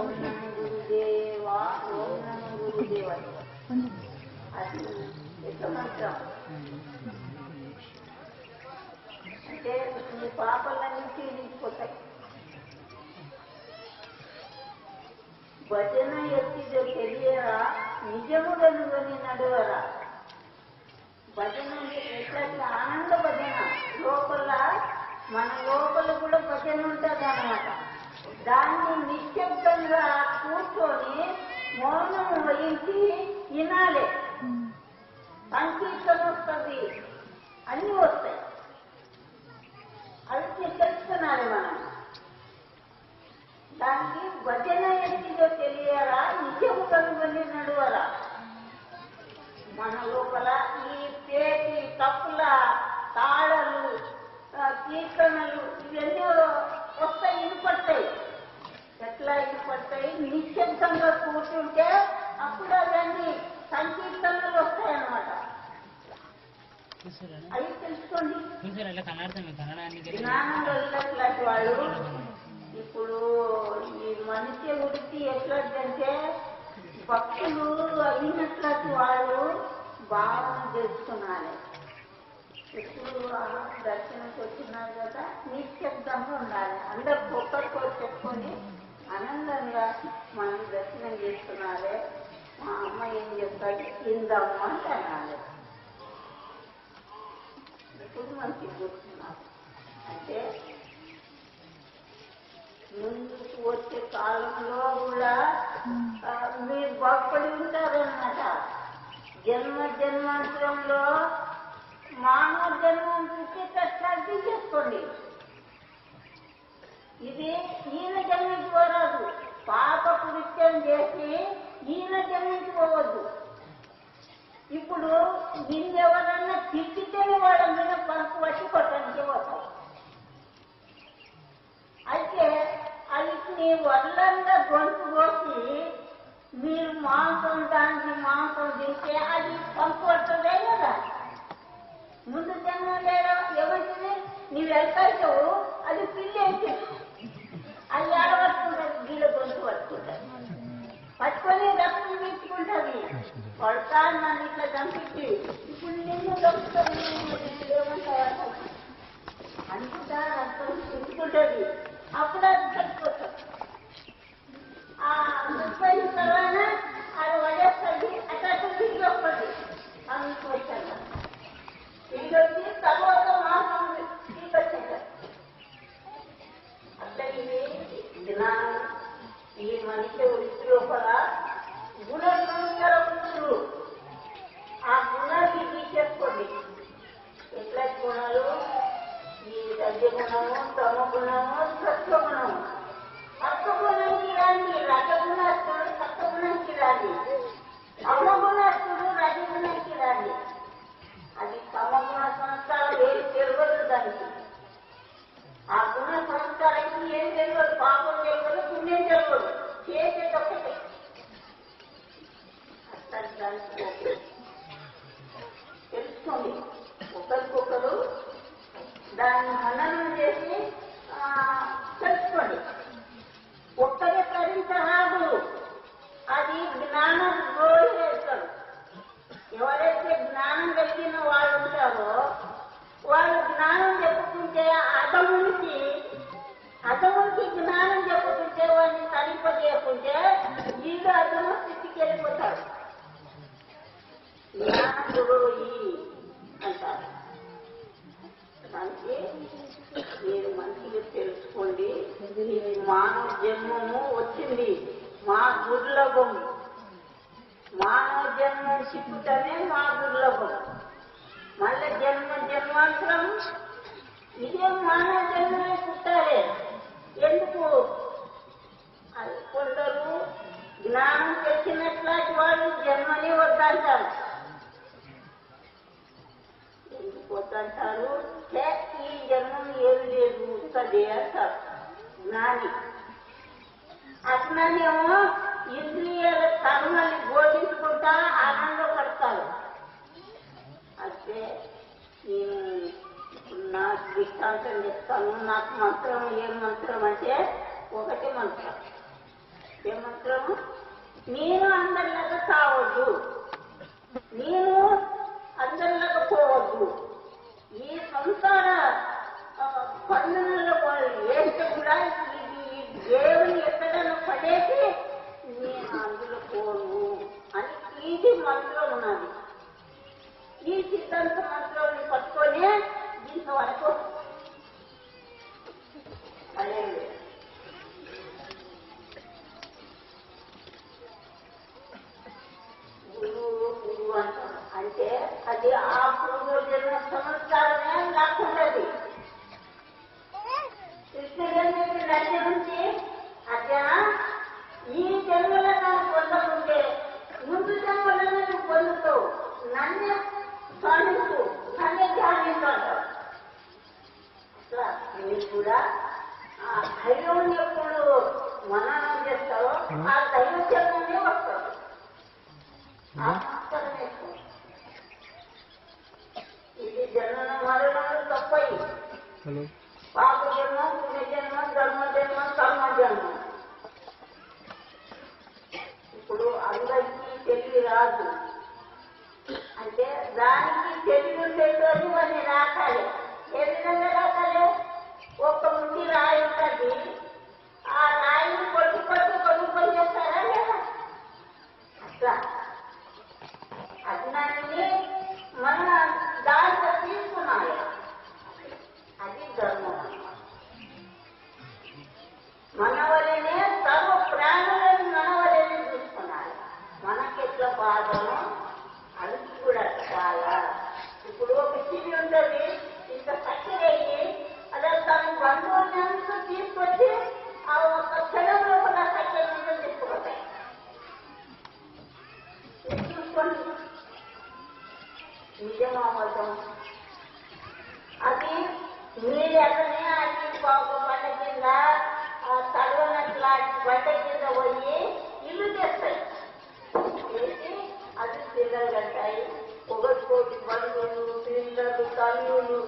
ఓం నమో గురుదేవా, ఓం నమో గురుదేవ. అది ఎంత మంత్రం అంటే నీ పాపలన్నీ క్షీణించిపోతాయి. భజన ఎత్తిదో తెలియరా, నిజముడనుగని నడువరా. భజన ఎట్లా ఆనంద భజన లోపల, మన లోపల కూడా భజన ఉంటుంది అన్నమాట. దాన్ని నిశ్శబ్దంగా కూర్చొని మౌనం వహించి వినాలి. సంకీర్తన వస్తుంది, అన్నీ వస్తాయి. అది తెలుసుకున్నాలి మనం. దానికి భజన ఎత్తిదో తెలియరా, నిజము కనుగొని నడువరా. మన లోపల ఈ పేటి తప్పుల తాళలు కీర్తనలు ఇవన్నీ వస్తాయి, వినపడతాయి. ఎట్లా వినపడతాయి? నిశ్శబ్దంగా కూర్చుంటే అప్పుడు అవన్నీ సంకీర్తనలు వస్తాయన్నమాట. అవి తెలుసుకోండి. జ్ఞానం వెళ్ళట్లాంటి వాళ్ళు ఇప్పుడు ఈ మనిషి ఉడికి ఎట్లాంటే భక్తులు అయినట్లాంటి వాళ్ళు భావన చేసుకున్నారు. ఇప్పుడు దర్శనంకి వచ్చినారు కదా, నిశ్శబ్దంగా ఉండాలి. అందరు ఒక్కరికొకరు చెప్పుకొని ఆనందంగా మనం దర్శనం చేసుకున్నారే. మా అమ్మ ఏం చెప్తాడు, ఇందమ్మ అని అనాలి. ఇప్పుడు మంచి కూర్చున్నారు అంటే ముందుకు వచ్చే కాలంలో కూడా మీరు బాగుపడి ఉంటారన్నమాట. జన్మ జన్మాంతరంలో మానవ జన్మం చూసి కష్టాలు చేసుకోండి. ఇది ఈయన జన్మకి పోరాదు. పాప కృత్యం చేసి ఈయన జన్మకి పోవద్దు. ఇప్పుడు నిన్నెవరన్నా తిట్టితేనే వాళ్ళ మీద పరుపు వచ్చి కొట్టడానికి పోతావు. అయితే అది నీ వల్లంగా గొంతు కోసి మీరు మాంసం దానికి మాంసం తింటే అది పంపు పడుతుందే కదా. ముందు జన్మ లేదా ఎవరికి నీవు వెళ్తావు, అది పిల్లేసి అది ఏడబట్టుకుంటుంది, గీల గొంతు పట్టుకుంటుంది, పట్టుకొని రక్తం తీసుకుంటుంది. పడతా నన్ను ఇట్లా చంపించి ఇప్పుడు నిన్ను చంపుతుంది ఏమంటారు అనుకుంటా, రక్తం తీసుకుంటుంది. అప్పుడు అది చచ్చిపోతుంది. ఆ చచ్చిపోయిన తర్వాత అది వడేస్తుంది. అట్లా తిరిగి వస్తుంది. అందుకు వచ్చాక తిరిగి వచ్చి తర్వాత మాసం తీసుకొచ్చాక అట్లా ఇది జ్ఞానం. ఈ మనిషి వృత్తి లోపల గుణలు, ఆ గుణాన్ని తీసేసుకోండి. ఎట్లా గుణాలు? ఈ రజగుణము, తమ గుణము, సత్వగుణము. సత్వగుణానికి రాండి, రజగుణాస్తుడు సత్వగుణానికి రాండి, తమగుణాస్తుడు రజగుణానికి రాండి. అది తమగుణ సంస్కారం ఏది తెలియదు దానికి. ఆ గుణ సంస్కారానికి ఏం తెలియదు, పాపం తెలియదు, పుణ్యం తెలియదు, చేసేటొక్కటే. అట్లాంటి దానికి తెలుసుకోండి. ఒకరికొకరు దాన్ని మననం చేసి తెలుసుకోండి. ఒక్కరే తరించరాదు. అది జ్ఞానం వేస్తాడు. ఎవరైతే జ్ఞానం కలిగిన వాళ్ళు ఉంటారో వాళ్ళు జ్ఞానం చెప్పుకుంటే అదమునికి జ్ఞానం చెప్పుకుంటే వాడిని తరింపజేయకుంటే వీళ్ళు అదము స్థితికి వెళ్ళిపోతాడు. జ్ఞానం గురువు అంటారు. దానికి మీరు మంచిగా తెలుసుకోండి. ఇది మానవ జన్మము వచ్చింది, మా దుర్లభం. మానవ జన్మం చిక్కుతనే మా దుర్లభం. మళ్ళీ జన్మాంతరం ఇదే మానవ జన్మమే పుట్టాలి. ఎందుకు? అది కొందరు జ్ఞానం తెచ్చినట్లాంటి వాళ్ళు జన్మని వద్దంటారు. ఎందుకు వద్దంటారు? ఈ జన్మం ఏమి లేదు వస్తుంది అంటారు జ్ఞాని. అజ్ఞానేమో ఇంద్రియాల కర్మల్ని బోధించుకుంటా ఆనందపడతారు. అయితే నేను నా దృష్టాంతం చెప్తాను. నాకు మంత్రం ఏం మంత్రం అంటే ఒకటి మంత్రం. ఏమంటాము? నేను అందరిలాగా కావద్దు, నేను అందరిలాగా పోవద్దు. ఈ సంసార పన్నులలో వాళ్ళు వేస్తే కూడా ఇది దేవుని ఎక్కడైనా పడేసి నేను అందులో పోను అని ఇది మనసులో ఉన్నది. ఈ సిద్ధాంత మంత్రాన్ని పట్టుకొని ఇంతవరకు అదే గురువు గురువు అంటారు. అంటే అది ఆ పూర్వ జన్మ సంస్కారమే లేకుండాది. కృష్ణుడు దగ్గర నుంచి అర్జున, ఈ జన్మలో నన్ను పొందకుంటే ముందు జన్మలో నువ్వు పొందుతావు, నన్నే స్వామిస్తూ నన్నే ధ్యానించాడు. అట్లా మీరు కూడా ఆ దైవం ఎప్పుడు మననం చేస్తారో ఆ దైవ జన్మనే వస్తారు. ఆ సంస్కారమే ఇది జన్మ మరణాలు తప్పయి. పాప జన్మ, పుణ్య జన్మ, ధర్మ జన్మ, కర్మ జన్మ. ఇప్పుడు అందరికీ తెలివి రాదు. అంటే దానికి తెలివి ఉండేటోళ్ళు అని రాకాలి. ఏ విధంగా రాకాలి? ఒక ముందు రాయి ఉంటుంది, ఆ రాయిని కొట్టు కొట్టు కొట్టు పని చేస్తారా లేదా? అట్లా అజ్ఞానిని మన దాంట్లో తీసుకున్నాలి. అది ధర్మం. మన వల్లనే సర్వ ప్రాణులను మన వల్లనే చూసుకున్నాలి. మనకెట్లా బాధనో అది కూడా చాలా. ఇప్పుడు ఒక చివి ఉంటుంది, ఇంత చక్కెర అయ్యి అదే తన బంధువులంతా తీసుకొచ్చి ఆ ఒక క్షణంలో కూడా చక్కెర మీద తీసుకుపోతాయి. చూసుకోండి, నిజమా అబద్ధం? అది మీరు ఎక్కడనే అది ఒక బండ కింద తడవనట్లా బండ కింద పోయి ఇల్లు చేస్తాయి. చేసి అది పిల్లలు కట్టాయి. ఒకటి బంధువులు, పిల్లలు, తల్లులు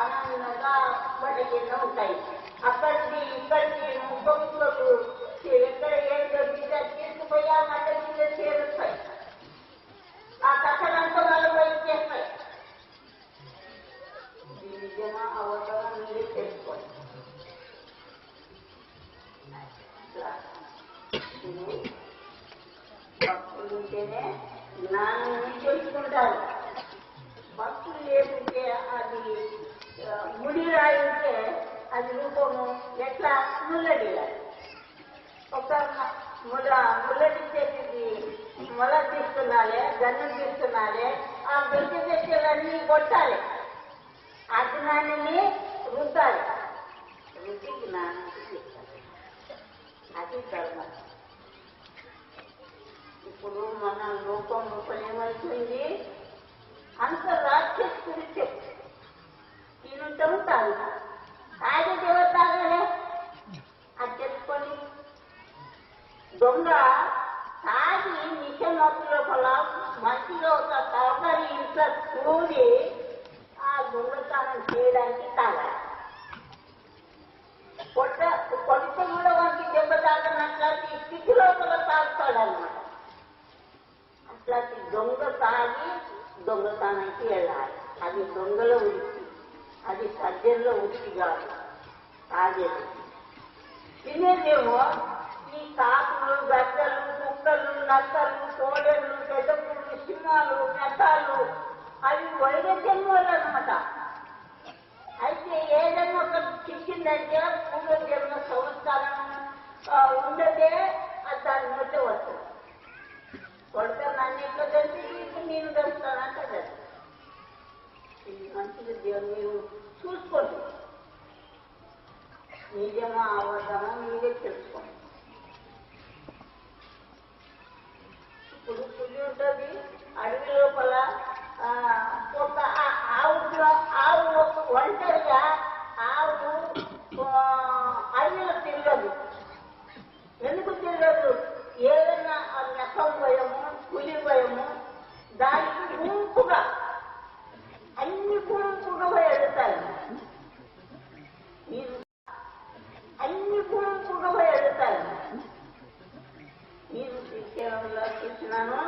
ఆనందంగా బండ కింద ఉంటాయి. అక్కడికి ఇక్కడికి ముక్కలు ఎక్కడ ఏం దొరికితే తీసుకుపోయి ఆ బండ కింద చేరుస్తాయి. ఆ కట్టడంతా వాళ్ళు బయట చేస్తాయి. నిజమా అవసరం మీరే తెలుసుకోండి. భక్తులు ఉంటేనే జ్ఞానాన్ని తెలుసుకుంటారు. భక్తులు లేకుంటే అది ముడి రాయి ఉంటే అది రూపము ఎట్లా ముల్లడిగా ఒక ముల్లడి చేతికి మొల తీస్తున్నాలే, గన్నం తీస్తున్నాలే, ఆ గట్టి వ్యక్తులన్నీ కొట్టాలి, అజ్ఞానాన్ని రుద్దాలి. రుచి జ్ఞానాన్ని తీస్తారు. అది ధర్మం. ఇప్పుడు మన లోకం ఏమైతుంది? అంత రాక్షసుడి చెప్పు తినుంటాము, తాగుతాం. తాగేది ఎవరు తాగాలి? అది తెలుసుకొని దొంగ తాగి నిజం లోపల మంచిగా ఒక తరగతి ఇంట్లో కూడి ఆ దొంగతనం చేయడానికి తాగాలి. కొడితే కూడా వానికి దెబ్బ తాగనట్లాంటి స్థితి లోపల తాగుతాడనమాట. అట్లాంటి దొంగ తాగి దొంగతనానికి వెళ్ళాలి. అది దొంగల ఉరికి, అది సజ్జంలో ఉరికి కాదు. తాగేది తినేదేమో ఈ కాకులు, గద్దలు, కుక్కలు, నక్కలు, కోడళ్ళు, పెద్దపుళ్ళు, సింహాలు, మెట్టాలు, అవి వైవిధ్యంలో అనమాట. అయితే ఏదైనా ఒక చిక్కిందంటే పూర్వ జన్మ సంస్కారం ఉండదే దాని మధ్య వస్తుంది. కొడితే నన్ను ఎట్లా తెలిసి నేను తెలుస్తానంటే కదా. ఇది మంచిగా దేవుడు మీరు చూసుకోండి. నిజమా అవసరమా మీరే తెలుసుకోండి. ఇప్పుడు పులి ఉంటుంది అడవి లోపల, ఒక ఆవు ఒంటరిగా ఆవు అడవిలో తిరగదు. ఎందుకు తిరగదు? ఏదైనా నెక్కం భయము, పులి భయము, దానికి గుంపుగా అన్ని గుంపుగా వెళ్తాయి. అన్ని గుంపుగా వెళ్తాయి. నన్ను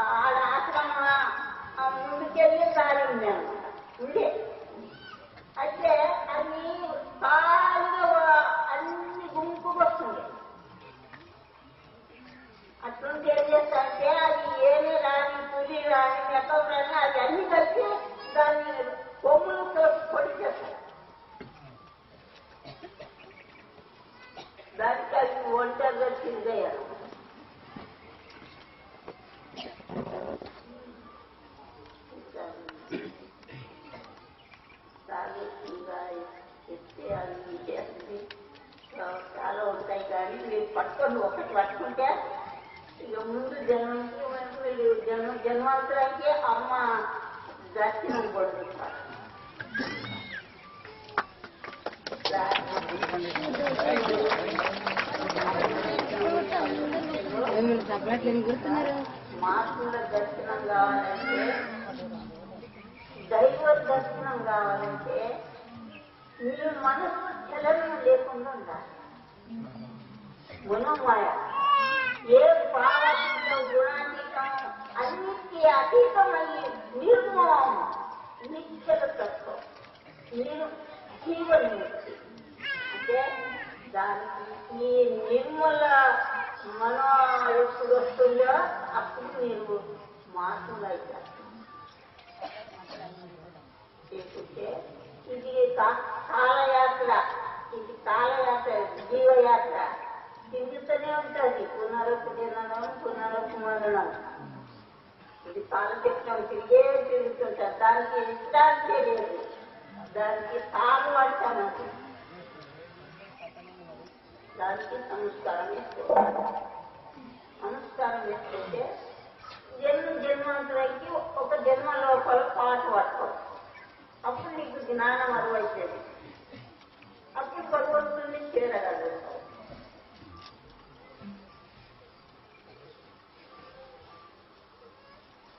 ఆడ ఆశ్రమ ముందుకెళ్ళి దారి ఉంది అనమాట ఉండే. అయితే అది ఖాళీగా అన్ని గుంపుకు వస్తుంది. అటువంటి ఏం చేస్తారంటే అది ఏమి రాని పులి రాని మెక్కలు రాని అది అన్ని కలిసి దాన్ని కొమ్ములతో పొడి చేస్తారు. దానికి అది ఒంటరిగా తిరిగారు. చెప్తే అది చేస్తుంది చాలా ఉంటాయి. కానీ మీరు పట్టుకొని ఒకటి పట్టుకుంటే ఇక ముందు జన్మకి జన్మాంతరానికి అమ్మ దర్శనం పొందుతారు. మాకుల దర్శనం కావాలంటే, దైవ దర్శనం కావాలంటే మీరు మనసు చలనం లేకుండా ఉండాలి. గుణమాయ ఏ భావాతీతం గుణాతీతం అన్నిటికీ అతీతమయ్యి నిర్మోహం నిశ్చల తత్వం మీరు జీవన్ముక్తి అంటే దానికి ఈ నిర్మల మనం ఎప్పుడు వస్తుందో అప్పుడు మీరు మార్పులు అవుతారు. లేకుంటే ఇది కాలయాత్ర, ఇది కాలయాత్ర, జీవయాత్ర తిరుగుతూనే ఉంటుంది. పునరపు జననం, పునరపు మరణం. ఇది కాలచక్రం తిరుగుతుంటారు. దానికి విశ్రాంతి లేదు. దానికి సాగు అంటాను. దానికి సంస్కారం వేసుకోవాలి. సంస్కారం వేసుకుంటే జన్మాంతరానికి ఒక జన్మ లోపల పాటు పట్టుకోవచ్చు. అప్పుడు నీకు జ్ఞానం అరువైతుంది. అప్పుడు భగవంతుని చేరగలుగుతావు.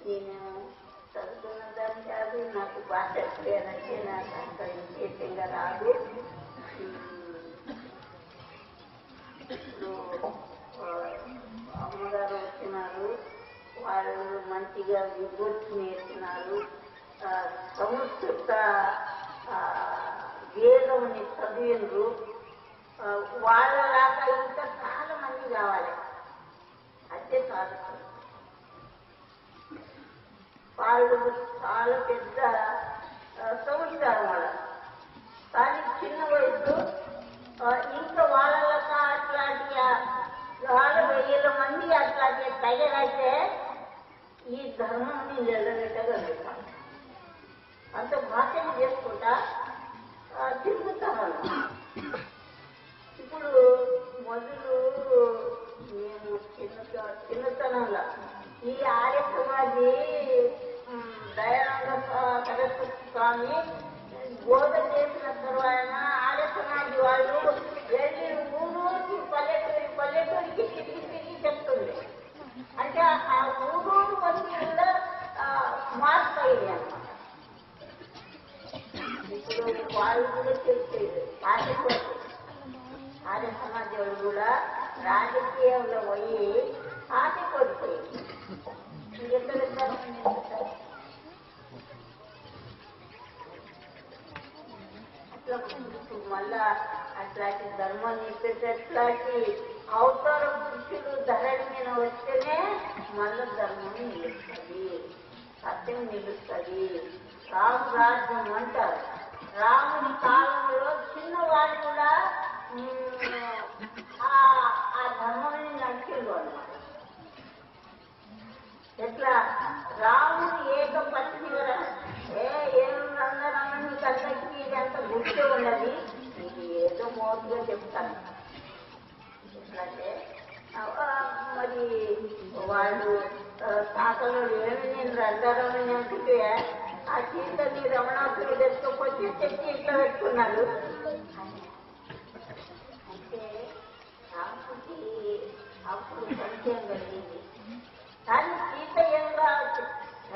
నేను చదువుకున్న దాన్ని కాదు, నాకు భాష లేదంటే నాకు అంత విశేషంగా రాదు. ఇప్పుడు అమ్మగారు వచ్చినారు, వాళ్ళు మంచిగా విభూతి నేర్చున్నారు. సంస్కృత వేదముని చదివిండ్రు. వాళ్ళలాగా ఇంకా చాలా మంది కావాలి. అదే కాదు, వాళ్ళు చాలా పెద్ద సంస్కారం వాళ్ళ. కానీ చిన్న వయసు ఇంకా వాళ్ళలాగా అట్లాంటి 4,000 మంది అట్లాంటి తయారైతే ఈ ధర్మాన్ని నిలబెట్టగలుగుతాం. అంత భాషను చేసుకుంటా తిరుగుతాం. ఇప్పుడు మొదలు మేము చిన్నతనంలో ఈ ఆర్య సమాజి దయానంద సరస్వతి స్వామి బోధ చేసిన తర్వాత ఆర్య సమాజి వాళ్ళు వెళ్ళి ఊరూరికి పల్లెటూరికి తిరిగి చెప్తుంది. అంటే ఆ ఊరూరు వచ్చి కూడా మార్పు అయ్యింది అన్నమాట. ఇప్పుడు వాళ్ళు కూడా చెప్పేది ఆర్య సమాజం వాళ్ళు కూడా రాజకీయంలో పోయి ఆశ కొడిపోయింది. ఎక్కడ అట్లా మళ్ళా అట్లాంటి ధర్మం నిలిపేటట్లాంటి అవతార పురుషులు ధరణి మీద వస్తేనే మళ్ళా ధర్మం నిలుస్తుంది, సత్యం నిలుస్తుంది. రాము రాజ్యం అంటారు. రాముని కాలంలో చిన్నవాడు కూడా ఆ ధర్మాన్ని నడిచిండు అన్నమాట. ఎట్లా రాముడు ఏక పత్నివర ఏమన్నారని నీకు అందరికీ ఇదంతా గుర్తు ఉన్నది. ఇది ఏదో మోటుగా చెప్తాను. ఎట్లంటే మరి వాళ్ళు తాతలు ఏమి నేను రంగారామని అంటుంటే ఆ సీతని రమణాసుడు తెచ్చుకోపోతే తెచ్చి ఇట్లా పెట్టుకున్నాడు. అంటే రాముడికి అప్పుడు పరిచయం కలిగింది. కానీ సీత ఏం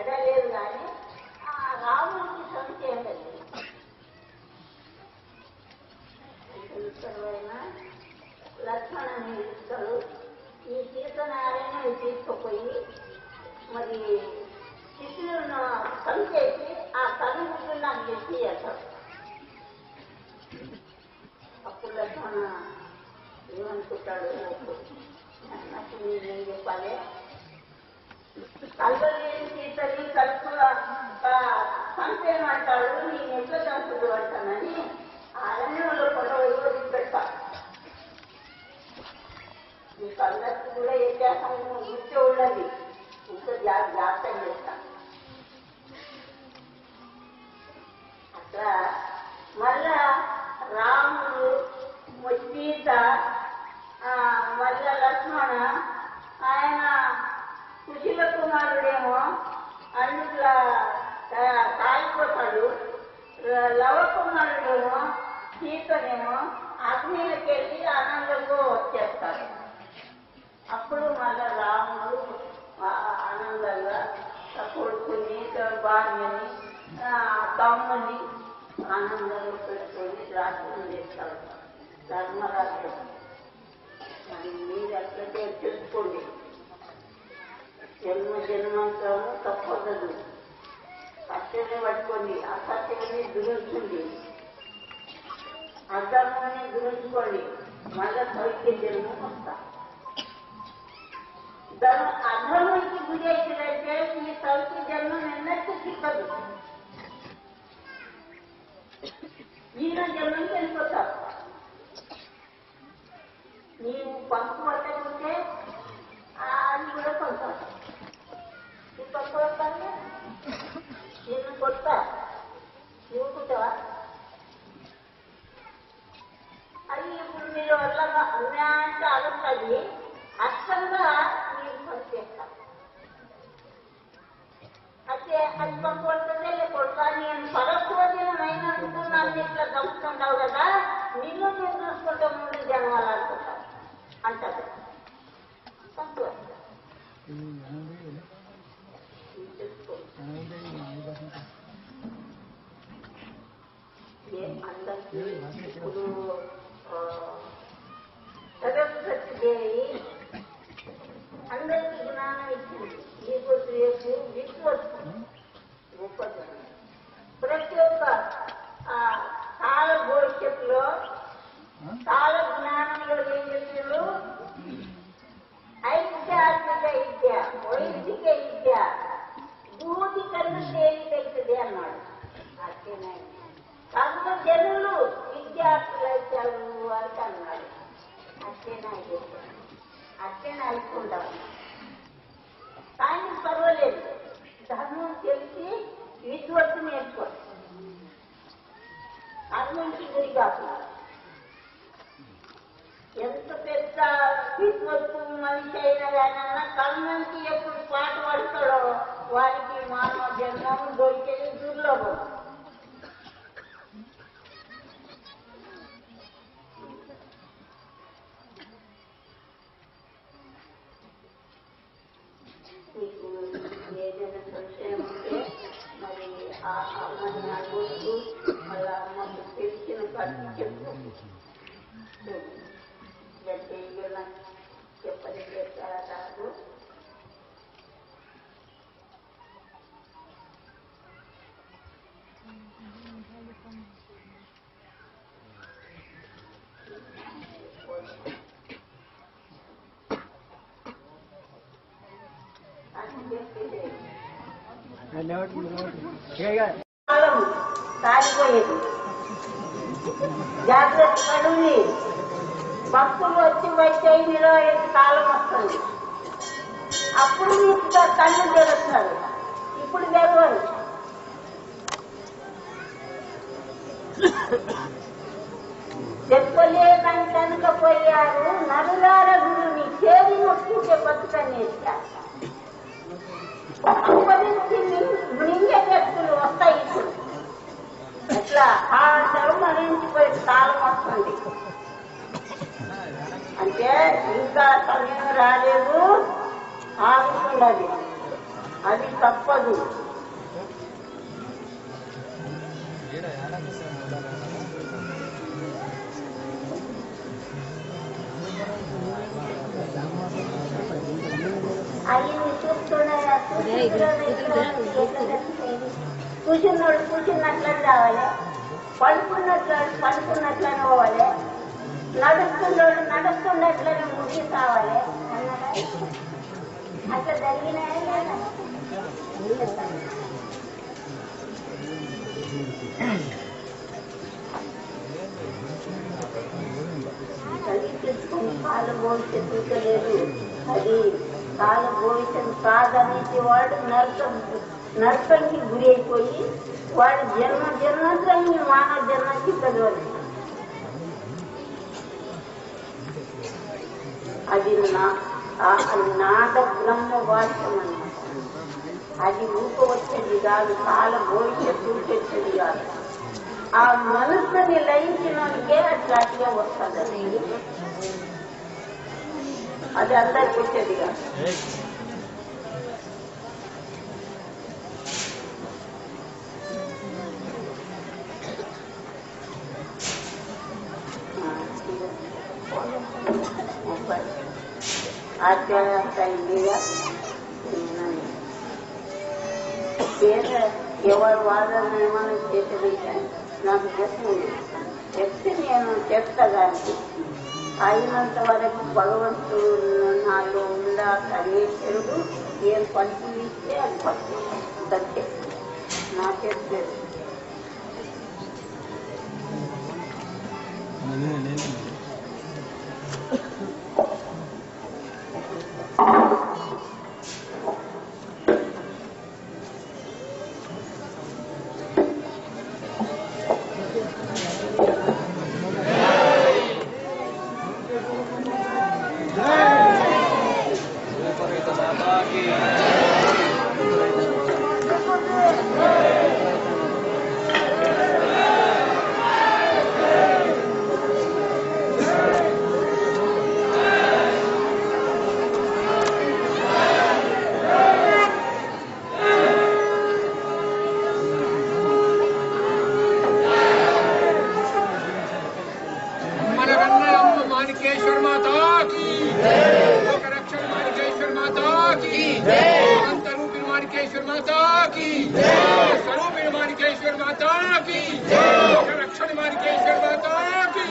ఎడలేదు. కానీ ఆ రాముడికి సంశయం కలిగింది. లక్ష్మణుని ఇస్తాడు. ఈ సీతనారాయణ లక్ష్మణుని తీసుకుపోయి మరి శిష్యులను కలిసేసి ఆ తల్లి నాకు చెప్పి చేస్తాడు. అప్పుడు లక్ష్మణ ఏమనుకుంటాడు, నాకు నేనేం చెప్పాలి, కళ్ళని సీతని కలుపు చంపేయమంటాడు, నేను ఎట్లా చంపుతూ అంటానని అరణ్యంలో కూడా వదిలిపెట్టా. మీకు అందరికీ కూడా ఏ చేస్తాం గుర్తు ఉన్నది, ఇంకా జాగ్రత్త చేస్తాను. అట్లా మళ్ళా రాముడు సీత మళ్ళా లక్ష్మణ ఆయన కుశల కుమారుడేమో అన్నిట్లా కాలిపోతాడు, లవ కుమారుడేమో సీతనేమో అగ్నిలకెళ్ళి ఆనందంగా వచ్చేస్తాడు. అప్పుడు మళ్ళా రాముడు ఆనందంగా కొడుకుని భార్యని తమ్ముని ఆనందంగా పెట్టుకొని రాష్ట్రం చేస్తాడు. ధర్మరాజు మరి మీరు ఎట్లయితే తెలుసుకోండి, జన్మంతము తప్పదు, సత్యాన్ని పట్టుకోండి, అసత్యాన్ని దురుస్తుంది, అధర్మాన్ని దురుచుకోండి, మళ్ళా సౌఖ్య జన్మం వస్తా. అధర్మానికి గురి అయినట్టే ఈ సౌఖ్య జన్మం ఎన్నట్టు చిక్కదు, ఈయన జన్మకి వెళ్ళిపోతావు. నీవు పంపు పట్టకుంటే అది కూడా కొంటావు, ఈ పంపు పట్టాలి నేను కొట్టా నువ్వు కుట్టావా. అది ఇప్పుడు మీరు అట్లా అన్యాయంటే అడుగుతుంది, అర్థంగా మీరు పనిచేస్తారు. అయితే అది పంపు పడుతుందే లేకొడతా, నేను పరస్వదినం అయినందుకు నన్ను ఇట్లా చంపుతుంటావు కదా, నిన్ను నేను చూసుకుంటే ముందు జన్మాలు అనుకుంటావు అంటారు. పంపు అందరికీ ఇప్పుడు సరస్వతిదేవి అందరికీ జ్ఞానం ఇచ్చింది. మీకు రేపు విశ్వస్తు గొప్పది. ప్రతి ఒక్క కాల భవిష్యత్తులో కాల జ్ఞానంలో ఏం చెప్పారు, ఐధ్యాత్మిక విద్య, వైదిక విద్య భూతి కన్నా తేలికైతుంది అన్నాడు. అట్లనే కర్మ జనులు విద్యార్థులైతే వారికి అన్నాడు. అట్లనే అయిపోతాడు, అట్లనే అయిపోతాడు. కానీ పర్వాలేదు, ధర్మం తెలిసి విద్వత్తు నేర్చుకోవాలి, కర్మంకి గురి కాకుండా. ఎంత పెద్ద విద్వత్తు మనిషి అయినా కానీ కర్మంకి ఎప్పుడు పాట పడతాడో వారికి మానవ జన్మం దొరికేది దుర్లభం. మీకు ఏదైనా సంశయం ఉంటే మరి ఆ అమ్మని అడుగుతూ మళ్ళా అమ్మకు తెలిసిన పని చెప్పుకోండి. చెప్పని చేస్తారా కాదు, కాలం కాలిపోయేది. జాగ్రత్త పడుంది, భక్తులు వచ్చి వైద్యులో కాలం వస్తుంది, అప్పుడు మీకు కళ్ళు తెరుస్తారు, ఇప్పుడు తెరవరు. చెప్పలేదని కనుకపోయారు నరులార గురుని చేరి నొక్కించే బతుకని అప్పటించి నింగే వ్యక్తులు వస్తాయి. ఇప్పుడు ఎట్లా ఆ మరణించిపోయే కాలం వస్తుంది అంటే ఇంకా సమయం రాలేదు, ఆగుతున్నది, అది తప్పదు. అయ్యింది చూస్తుండే కూర్చున్నోడు కూర్చున్నట్లనే రావాలి, పడుకున్నట్లనే పోవాలి, నడుస్తుండోడు నడుస్తుండట్లనే ముగి కావాలి అన్నారా? అట్లా జరిగినాయా లేదా? తల్లి తెచ్చుకొని కాలు భవిష్యత్తు చూడలేదు. అది కాలు భవిష్యత్తు కాదనేసి వాడు నర్కంకి గురి అయిపోయి వాడు జన్మాంతరాన్ని మానవ జన్మకి చదవాలి. అది నాద బ్రహ్మ వాక్యం అన్నమాట. అది ఊప వచ్చేది కాదు, కాల భవిష్యత్తు వచ్చేది కాదు. ఆ మనసుని లయించినకే అట్లాంటిగా వస్తుంది. అది అందరికి వచ్చేది కాదు. ఆచార్యంతా ఇదిగా ఎవరు వాదన ఏమైనా చేసేది నాకు చెప్తే నేను చెప్తా. కానీ అయినంత వరకు భగవంతుడు నాలో ఉందా సర్వేశ్వరుడు ఏం పలుకులు ఇస్తే అది పలుకు అంతే. నాకెప్పుడు मानिकेश्वर माता की लोक रक्षण मानिकेश्वर माता की अंत रूपी मानिकेश्वर माता की स्वरूपी मानिकेश्वर माता की लोक रक्षण मानिकेश्वर माता की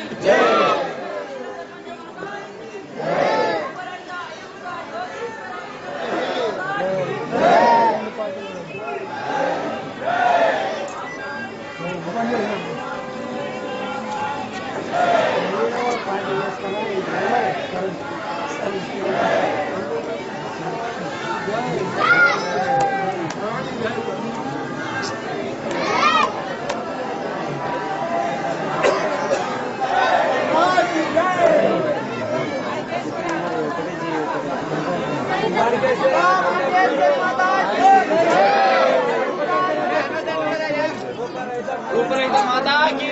माता की